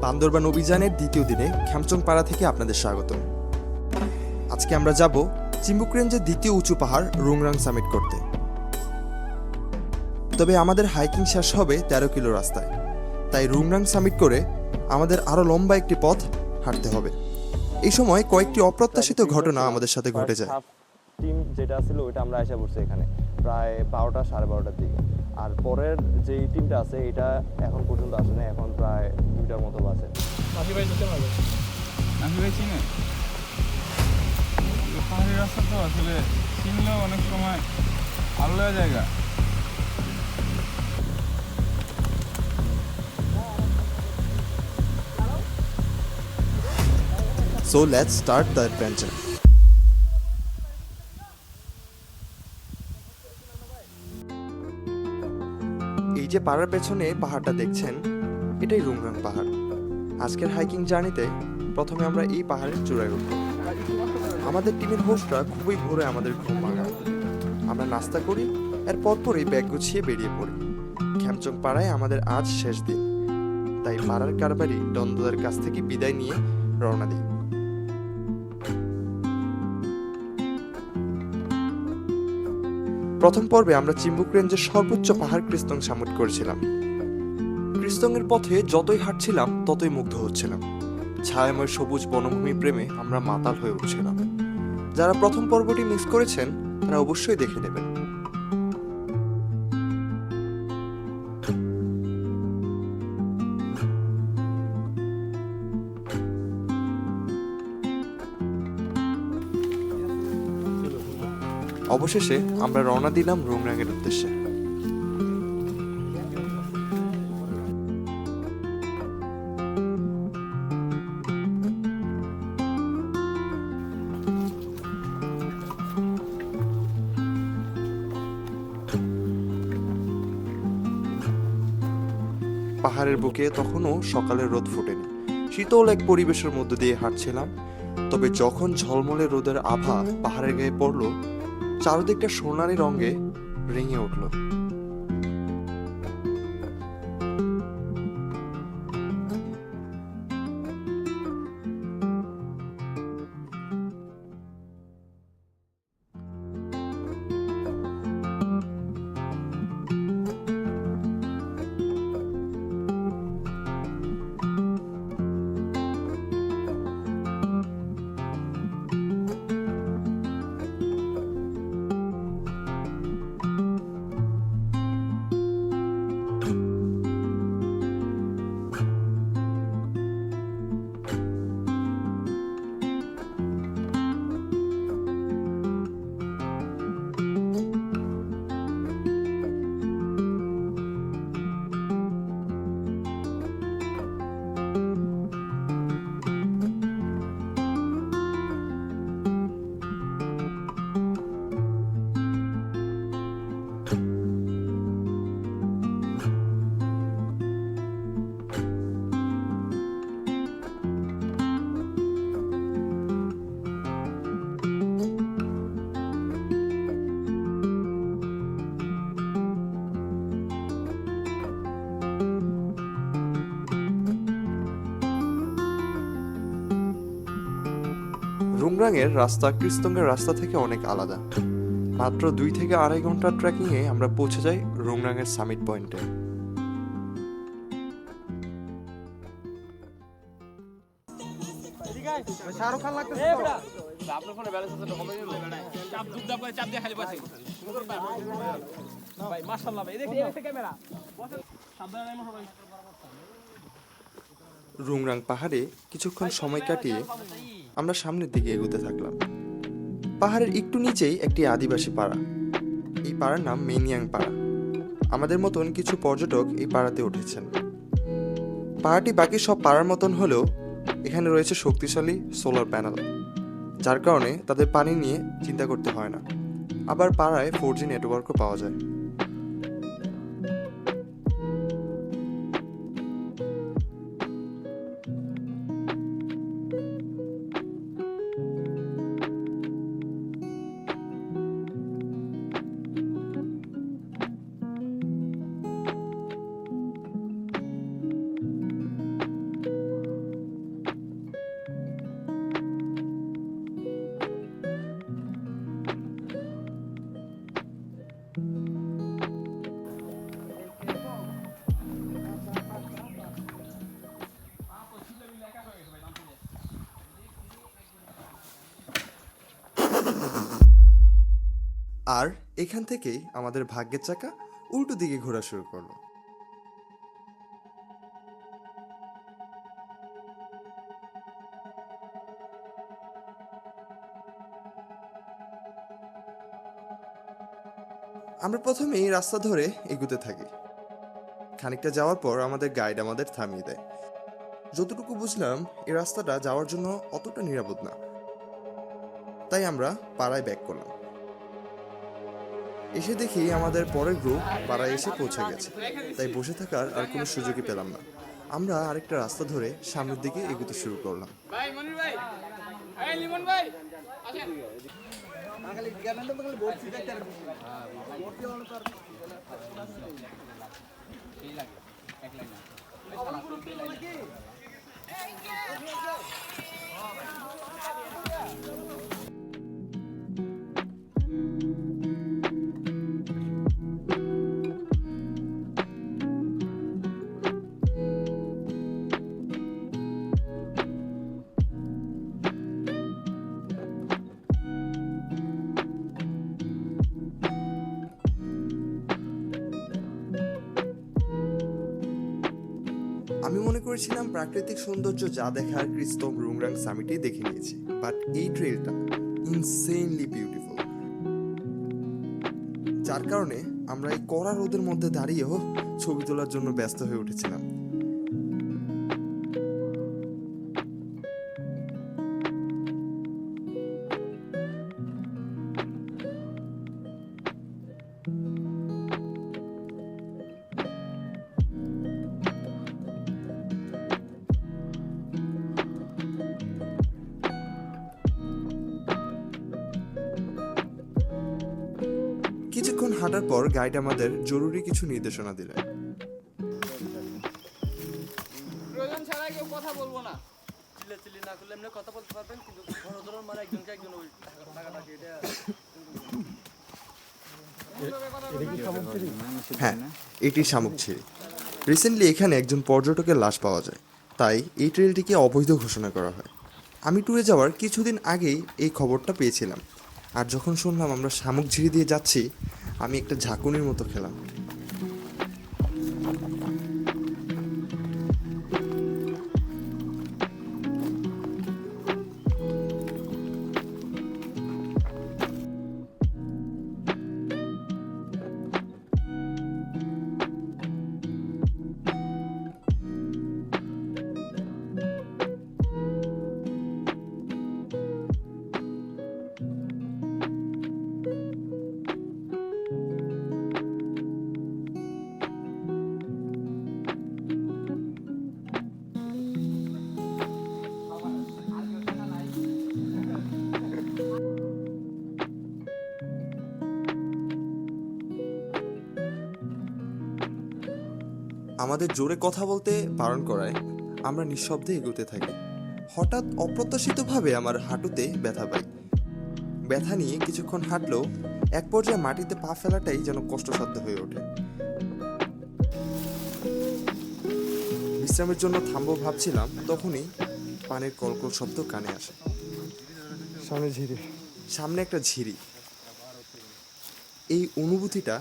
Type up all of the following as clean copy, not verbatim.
বান্দরবান অভিযানের দ্বিতীয় দিনে খ্যামচং পাড়া থেকে আপনাদের স্বাগত। আজকে আমরা যাব চিম্বুক রেঞ্জের দ্বিতীয় উঁচু পাহাড় রুংরাং সামিট করতে। তবে আমাদের হাইকিং শেষ হবে 13 কিলো রাস্তায়, তাই রুংরাং সামিট করে আমাদের আরও লম্বা একটি পথ হাঁটতে হবে। এই সময় কয়েকটি অপ্রত্যাশিত ঘটনা আমাদের সাথে ঘটে যায়। টিম যেটা ছিল ওইটা আমরা এসে পড়ছি এখানে প্রায় 12টা সাড়ে 12টার দিকে, আর পরের যেই টিমটা আছে এটা এখন পর্যন্ত আসে না, এখন প্রায় 2টার মতো বাজে। নাফি ভাই চিনে পাহাড়ি রাস্তা তো আসলে চিনলেও অনেক সময় আলাদা জায়গা। So let's start the adventure. এই যে পাহাড়ের পেছনে পাহাড়টা দেখছেন, এটাই রুংরাং পাহাড়। আজকের হাইকিং জার্নিতে প্রথমে আমরা এই পাহাড়ের চূড়ায় উঠব। আমাদের টিমের হোস্টরা খুবই ভোরে আমাদের ঘুম ভাঙায়। আমরা নাস্তা করি, এর পরপরই ব্যাগ গুছিয়ে বেরিয়ে পড়ি। খ্যামচং পাড়ায় আমাদের আজ শেষ দিন, তাই পাড়ার কারবারি দ্বন্দ্বদের কাছ থেকে বিদায় নিয়ে রওনা দিই। প্রথম পর্বে আমরা চিম্বুক রেঞ্জের সর্বোচ্চ পাহাড় ক্রিস্তং সামিট করেছিলাম। ক্রিস্তংয়ের পথে যতই হাঁটছিলাম ততই মুগ্ধ হচ্ছিলাম। ছায়াময় সবুজ বনভূমি প্রেমে আমরা মাতাল হয়ে উঠছিলাম। যারা প্রথম পর্বটি মিস করেছেন তারা অবশ্যই দেখে নেবেন। অবশেষে আমরা রওনা দিলাম রুংরাংয়ের উদ্দেশ্যে। পাহাড়ের বুকে তখনও সকালের রোদ ফোটেনি। শীতল এক পরিবেশের মধ্য দিয়ে হাঁটছিলাম। তবে যখন ঝলমলে রোদের আভা পাহাড়ের গায়ে পড়ল, চারদিকটা সোনালি রঙে রেঙে উঠল। রুংরাংয়ের রাস্তা ক্রিস্তংয়ের রাস্তা থেকে অনেক আলাদা। মাত্র 2 থেকে 2.5 ঘন্টার ট্রেকিংয়ে আমরা পৌঁছে যাই রুংরাংয়ের সামিট পয়েন্টে। রুংরাং পাহাড়ে কিছুক্ষণ সময় কাটিয়ে আমরা সামনের দিকে এগোতে থাকলাম। পাহাড়ের একটু নিচেই একটি আদিবাসী পাড়া। এই পাড়ার নাম মেনিয়াং পাড়া। আমাদের মতন কিছু পর্যটক এই পাড়াতে উঠেছেন। পাহাড়টি বাকি সব পাড়ার মতন হলেও এখানে রয়েছে শক্তিশালী সোলার প্যানেল, যার কারণে তাদের পানি নিয়ে চিন্তা করতে হয় না। আবার পাড়ায় 4G নেটওয়ার্কও পাওয়া যায়। আর এখান থেকেই আমাদের ভাগ্যের চাকা উল্টো দিকে ঘোরা শুরু করলো। আমরা প্রথমে এই রাস্তা ধরে এগুতে থাকি। খানিকটা যাওয়ার পর আমাদের গাইড আমাদের থামিয়ে দেয়। যতটুকু বুঝলাম এই রাস্তাটা যাওয়ার জন্য অতটা নিরাপদ না, তাই আমরা পাড়ায় ব্যাক করলাম। এসে দেখি আমাদের পরের গ্রুপ পাড়ায় এসে পৌঁছে গেছে, তাই বসে থাকার আর কোনো সুযোগই পেলাম না। আমরা আরেকটা রাস্তা ধরে সামনের দিকে এগুতে শুরু করলাম। ভাই মনির ভাই, এই লিমন ভাই আসেন। আমি মনে করেছিলাম প্রাকৃতিক সৌন্দর্য যা দেখার ক্রিস্তম রুংরাং সামিটেই দেখে নিয়েছি, বাট এই ট্রেলটা ইনসেনলি বিউটিফুল, যার কারণে আমরা এই কড়া রোদের মধ্যে দাঁড়িয়েও ছবি তোলার জন্য ব্যস্ত হয়ে উঠেছিলাম। কিছুক্ষণ হাঁটার পর গাইড আমাদের জরুরি কিছু নির্দেশনা দিলেন। প্রয়োজন ছাড়া কেউ কথা বলবো না। চিল্লাচিল্লি না করলে এমনি কথা বলতে পারবেন, কিন্তু বড় ধরনের মানে একজনকে একজন ওই টাকাটাকে এটা হ্যাঁ, এটি শামুকছিড়ি। রিসেন্টলি এখানে একজন পর্যটকের লাশ পাওয়া যায়, তাই এই ট্রেলটিকে অবৈধ ঘোষণা করা হয়। আমি ট্যুরে যাওয়ার কিছুদিন আগেই এই খবরটা পেয়েছিলাম, আর যখন শুনলাম আমরা শামুকঝিড়ি দিয়ে যাচ্ছি, আমি একটা ঝাঁকুনির মতো খেলাম। আমাদের জোরে কথা বলতে বারণ করায় আমরা নিঃশব্দে এগোতে থাকি। হঠাৎ অপ্রত্যাশিতভাবে আমার হাঁটুতে ব্যথা পাই। ব্যথা নিয়ে কিছুক্ষণ হাঁটলেও এক পর্যায়ে মাটিতে পা ফেলাটাই যেন কষ্টসাধ্য হয়ে ওঠে। বিশ্রামের জন্য থামবো ভাবছিলাম, তখনই পানির কলকল শব্দ কানে আসে। সামনে একটা ঝিরি। এই অনুভূতিটা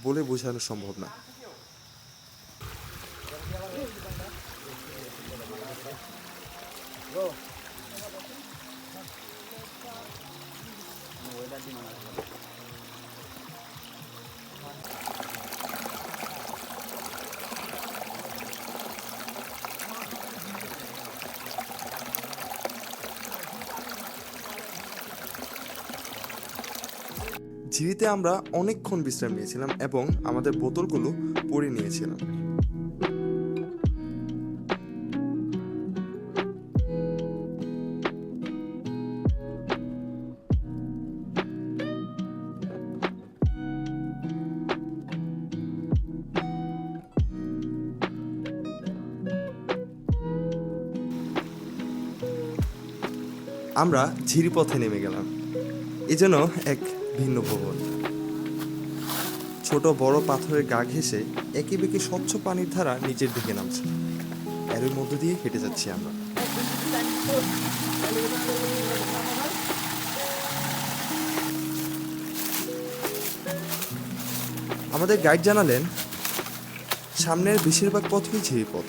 বলে বোঝানো সম্ভব না। ঝিরিতে আমরা অনেকক্ষণ বিশ্রাম নিয়েছিলাম এবং আমাদের বোতলগুলো পরে নিয়েছিলাম। আমরা ঝিরিপথে নেমে গেলাম। এ যেন এক ভিন্ন ভবন। ছোট বড় পাথরের গা ঘেঁষে একে বেঁকে স্বচ্ছ পানির ধারা নিচের দিকে নামছে। এর মধ্য দিয়ে হেঁটে যাচ্ছি আমরা। আমাদের গাইড জানালেন সামনের বেশিরভাগ পথই ঝিরিপথ।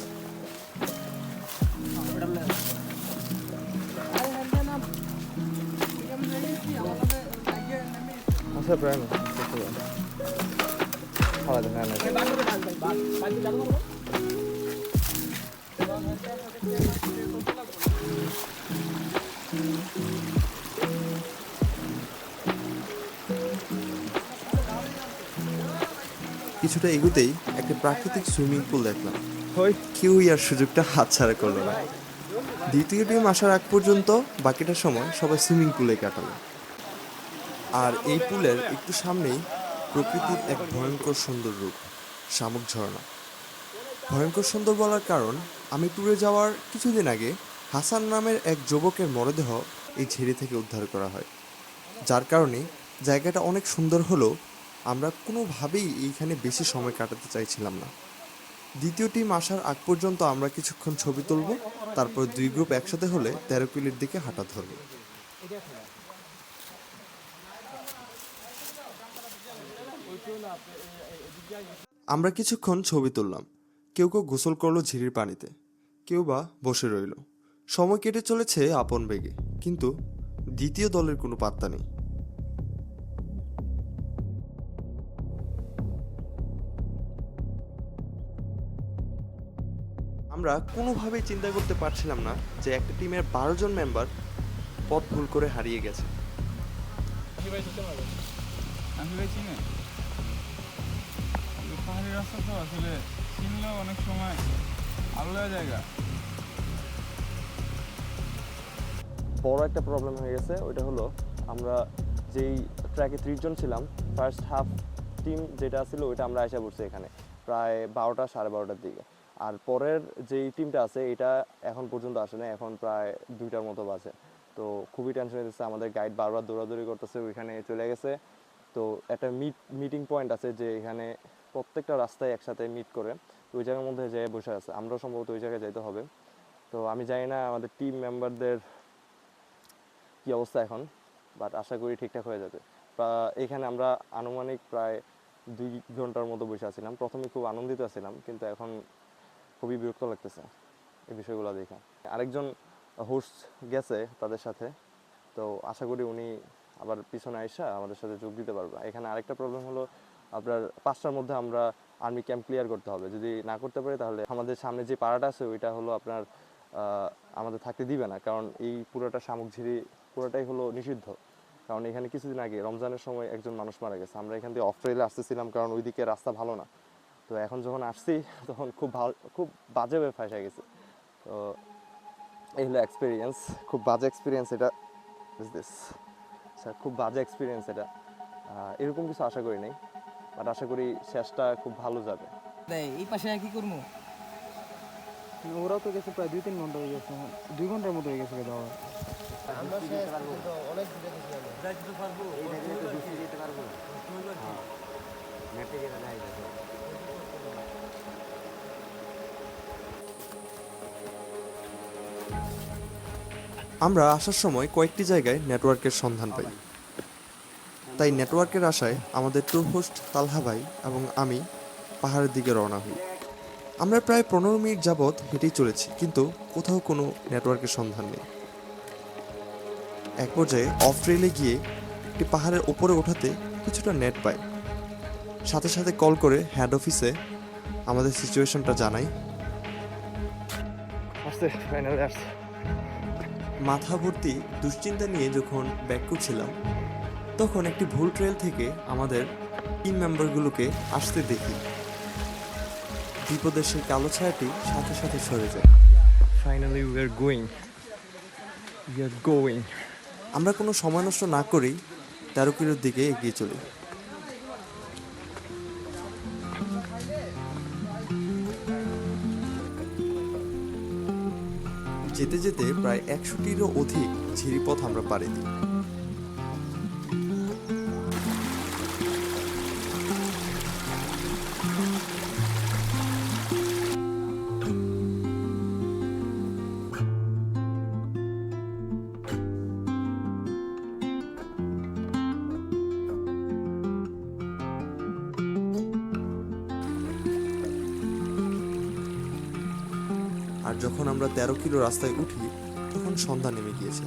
আচ্ছা প্রায় না খাওয়া দাওয়া না কিছুটা এগুতেই একটা প্রাকৃতিক সুইমিং পুল দেখলাম। ওই কেউই আর সুযোগটা হাতছাড়া করলো না। দ্বিতীয় টিম আসার আগ পর্যন্ত বাকিটা সময় সবাই সুইমিং পুলে কাটালো। আর এই পুলের একটু সামনেই প্রকৃতির এক ভয়ঙ্কর সুন্দর রূপ, শামুক ঝর্ণা। ভয়ঙ্কর সুন্দর বলার কারণ, আমি ট্যুরে যাওয়ার কিছুদিন আগে হাসান নামের এক যুবকের মরদেহ এই ঝিরি থেকে উদ্ধার করা হয়, যার কারণে জায়গাটা অনেক সুন্দর হলেও আমরা কোনোভাবেই এইখানে বেশি সময় কাটাতে চাইছিলাম না। দ্বিতীয় টিম আসার আগ পর্যন্ত আমরা কিছুক্ষণ ছবি তুলব, তারপর দুই গ্রুপ একসাথে হলে 13 কিলোর দিকে হাঁটা ধরব। আমরা কিছুক্ষণ ছবি তুললাম। কেউ কেউ গোসল করলো ঝিরির পানিতে, কেউ বা বসে রইল। সময় কেটে চলেছে আপন বেগে, কিন্তু দ্বিতীয় দলের কোনো পাত্তা নেই। আমরা কোনোভাবেই চিন্তা করতে পারছিলাম না যে একটা টিমের 12 জন মেম্বার পথ ভুল করে হারিয়ে গেছে। আসলে চিনে এই পাহাড়ি রাস্তা তো আসলে চিনলেও অনেক সময় আলাদা জায়গা। বড় একটা প্রবলেম হয়ে গেছে, ওইটা হলো আমরা যেই ট্র্যাকে 30 জন ছিলাম, ফার্স্ট হাফ টিম যেটা ছিল ওইটা আমরা এসে পড়ছি এখানে প্রায় 12টা সাড়ে 12টার দিকে। আর পরের যেই টিমটা আছে এটা এখন পর্যন্ত আসে না, এখন প্রায় 2টার মতো বাজে। তো খুবই টেনশন হতেছে, আমাদের গাইড বারবার দৌড়াদৌড়ি করতেছে, ওইখানে চলে গেছে। তো একটা মিটিং পয়েন্ট আছে যে এখানে প্রত্যেকটা রাস্তায় একসাথে মিট করে, তো ওই জায়গার মধ্যে যেয়ে বসে আছে। আমরাও সম্ভবত ওই জায়গায় যাইতে হবে। তো আমি জানি না আমাদের টিম মেম্বারদের কী অবস্থা এখন, বাট আশা করি ঠিকঠাক হয়ে যাবে। এখানে আমরা আনুমানিক প্রায় 2 ঘন্টার মতো বসে আছিলাম। প্রথমে খুব আনন্দিত ছিলাম, কিন্তু এখন খুবই বিরক্ত লাগতেছে এই বিষয়গুলো দেখে। আরেকজন হোস্ট গেছে তাদের সাথে, তো আশা করি উনি আবার পিছনে আইসা আমাদের সাথে যোগ দিতে পারবে। এখানে আরেকটা প্রবলেম হলো, আপনার 5টার মধ্যে আমরা আর্মি ক্যাম্প ক্লিয়ার করতে হবে। যদি না করতে পারি তাহলে আমাদের সামনে যে পাড়াটা আছে ওইটা হলো আপনার আমাদের থাকতে দিবে না, কারণ এই পুরোটা শামুক ঝিরি পুরোটাই হলো নিষিদ্ধ। কারণ এখানে কিছুদিন আগে রমজানের সময় একজন মানুষ মারা গেছে। আমরা এখান থেকে অফ ট্রেলে আসতেছিলাম কারণ ওইদিকে রাস্তা ভালো না। তো এখন যখন আসছি তখন খুব বাজেভাবে ফাঁসা গেছে। তো এই হলো এক্সপিরিয়েন্স, খুব বাজে এক্সপিরিয়েন্স এটা। দিস স্যার, খুব বাজে এক্সপিরিয়েন্স এটা। এরকম কিছু আশা করি নাই, বাট আশা করি শেষটা খুব ভালো যাবে। এই পাশে কি করবো? ওরাও তো গেছে প্রায় 2-3 ঘন্টা হয়ে গেছে, 2 ঘন্টার মতো হয়ে গেছে যাওয়া। আমরা আসার সময় কয়েকটি জায়গায় নেটওয়ার্কের সন্ধান পাই, তাই নেটওয়ার্কের আশায় আমাদের ট্যুর হোস্ট তালহা ভাই এবং আমি পাহাড়ের দিকে রওনা হই। আমরা প্রায় 15 মিনিট যাবৎ হেঁটেই চলেছি, কিন্তু কোথাও কোনো নেটওয়ার্কের সন্ধান নেই। এক পর্যায়ে অফ রেলে গিয়ে একটি পাহাড়ের ওপরে ওঠাতে কিছুটা নেট পাই। সাথে সাথে কল করে হেড অফিসে আমাদের সিচুয়েশনটা জানাই। আসছে, ফাইনালি আসছে। মাথা ভর্তি দুশ্চিন্তা নিয়ে যখন ব্যাক করছিলাম, তখন একটি ভুল ট্রেল থেকে আমাদের টিম মেম্বারগুলোকে আসতে দেখি। বিপদের সেই কালো ছায়াটি সাথে সাথে সরে যায়। Finally we are going. আমরা কোনো সময় নষ্ট না করেই 13 কিলোর দিকে এগিয়ে চলি। যেতে যেতে প্রায় 100টিরও অধিক ঝিরিপথ আমরা পাড়ি দিই। আর যখন আমরা 13 কিলো রাস্তায় উঠি তখন সন্ধ্যা নেমে গিয়েছে।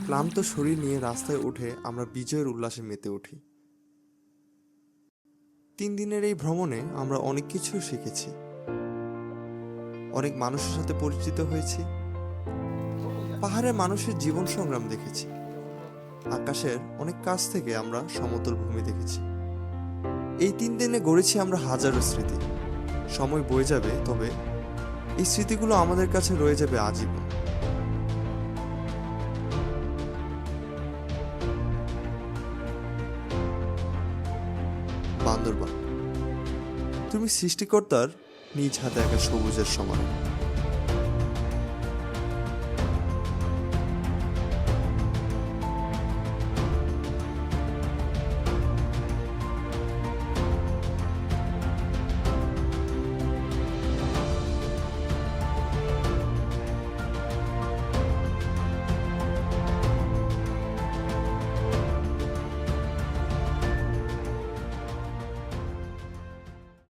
ক্লান্ত শরীর নিয়ে রাস্তায় উঠে আমরা বিজয়ের উল্লাসে মেতে উঠি। 3 দিনের এই ভ্রমণে আমরা অনেক কিছু শিখেছি, অনেক মানুষের সাথে পরিচিত হয়েছি, পাহাড়ে মানুষের জীবন সংগ্রাম দেখেছি, আকাশের অনেক কাছ থেকে আমরা সমতল ভূমি দেখেছি। এই 3 দিনে গড়েছি আমরা হাজারো স্মৃতি। সময় বয়ে যাবে, তবে এই স্মৃতিগুলো আমাদের কাছে রয়ে যাবে আজীবন। বান্দরবান, তুমি সৃষ্টিকর্তার নিজ হাতে একা সবুজের সমান।